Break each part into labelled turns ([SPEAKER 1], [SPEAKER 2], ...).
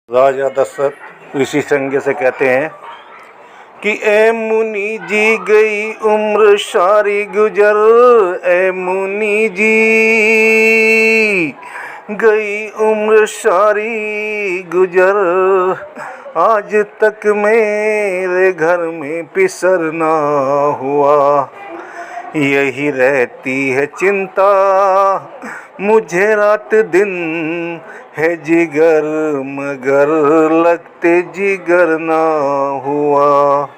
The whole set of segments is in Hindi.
[SPEAKER 1] राजा दशरथ ऋषि संज्ञ से कहते हैं कि ए मुनि जी गई उम्र सारी गुजर, ए मुनि जी गई उम्र सारी गुजर, आज तक मेरे घर में पिसर ना हुआ। यही रहती है चिंता मुझे रात दिन है जिगर, मगर लगते जिगर ना हुआ।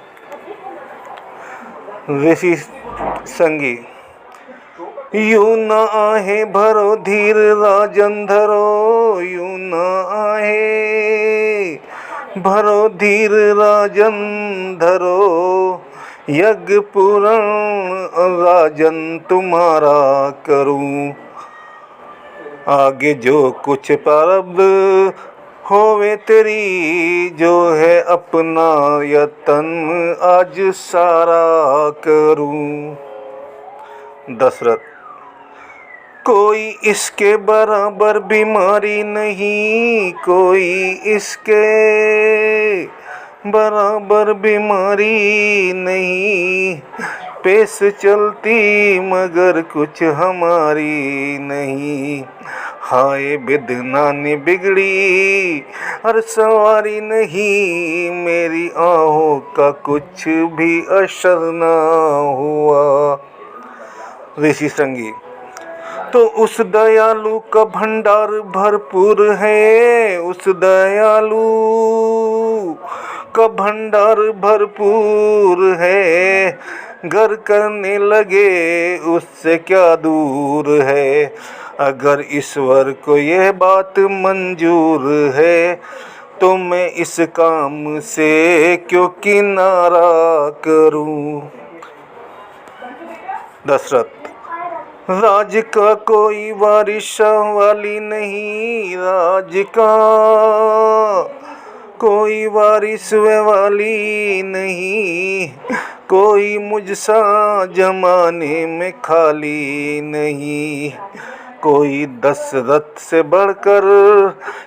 [SPEAKER 1] ऋषि संगी यूं न आहे भरो धीर राजन धरो, यूं न आहे भरो धीर राजन धरो, यज्ञ पूर्ण राजन तुम्हारा करूं। आगे जो कुछ प्रारब्ध होवे तेरी, जो है अपना यतन आज सारा करूं। दशरथ कोई इसके बराबर बीमारी नहीं, कोई इसके बराबर बीमारी नहीं, पेश चलती मगर कुछ हमारी नहीं। हाय बिदना ने बिगड़ी और सवारी नहीं, मेरी आहों का कुछ भी असर ना हुआ। ऋषि संगी तो उस दयालु का भंडार भरपूर है, उस दयालु का भंडार भरपूर है, घर करने लगे उससे क्या दूर है। अगर ईश्वर को यह बात मंजूर है, तो मैं इस काम से क्यों किनारा करूं। दशरथ राज का कोई वारिस वाली नहीं, राज का कोई वारिस वाली नहीं, कोई मुझसा जमाने में खाली नहीं, कोई दशरथ से बढ़कर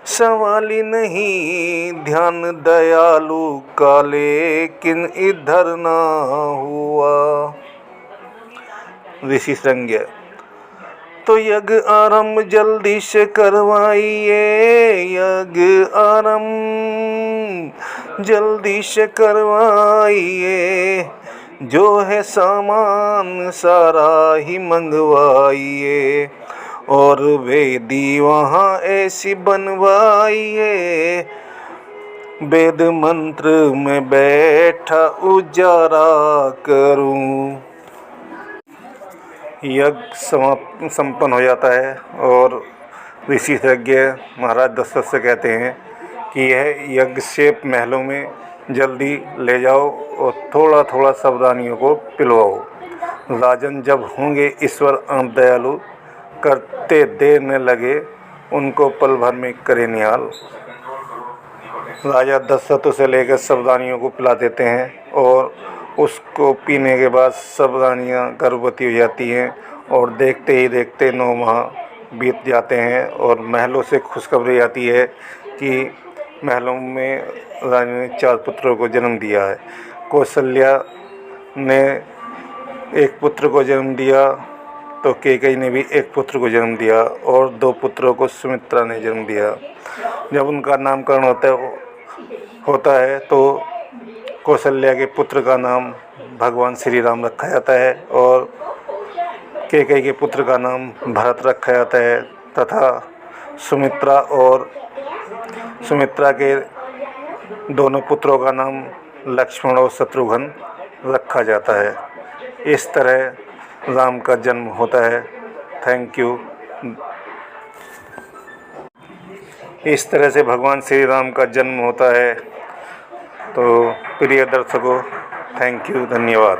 [SPEAKER 1] सवाली नहीं, ध्यान दयालु का लेकिन इधर ना हुआ। ऋषि संज्ञ तो यज्ञ आरंभ जल्दी से करवाइए, यज्ञ आरंभ जल्दी से करवाइए, जो है सामान सारा ही मंगवाइए, और वेदी वहाँ ऐसी बनवाइए, वेद मंत्र में बैठा उजारा करूं। यज्ञ संपन्न हो जाता है और ऋषि यज्ञ महाराज दशरथ से कहते हैं कि यह यज्ञ से महलों में जल्दी ले जाओ और थोड़ा थोड़ा सब रानियों को पिलवाओ। राजन जब होंगे ईश्वर अंत दयालु, करते देर न लगे उनको पल भर में करे निहाल। राजा दशरथ उसे लेकर सब रानियों को पिला देते हैं और उसको पीने के बाद सब रानियाँ गर्भवती हो जाती हैं और देखते ही देखते 9 माह बीत जाते हैं और महलों से खुशखबरी आती है कि महलों में रानी ने 4 पुत्रों को जन्म दिया है। कौशल्या ने एक पुत्र को जन्म दिया, तो कैकेयी ने भी एक पुत्र को जन्म दिया और 2 पुत्रों को सुमित्रा ने जन्म दिया। जब उनका नामकरण होता है तो कौशल्या के पुत्र का नाम भगवान श्री राम रखा जाता है और कैकेयी के पुत्र का नाम भरत रखा जाता है, तथा सुमित्रा के दोनों पुत्रों का नाम लक्ष्मण और शत्रुघ्न रखा जाता है। इस तरह राम का जन्म होता है। Thank you. इस तरह से भगवान श्री राम का जन्म होता है। तो प्रिय दर्शकों, थैंक यू, धन्यवाद।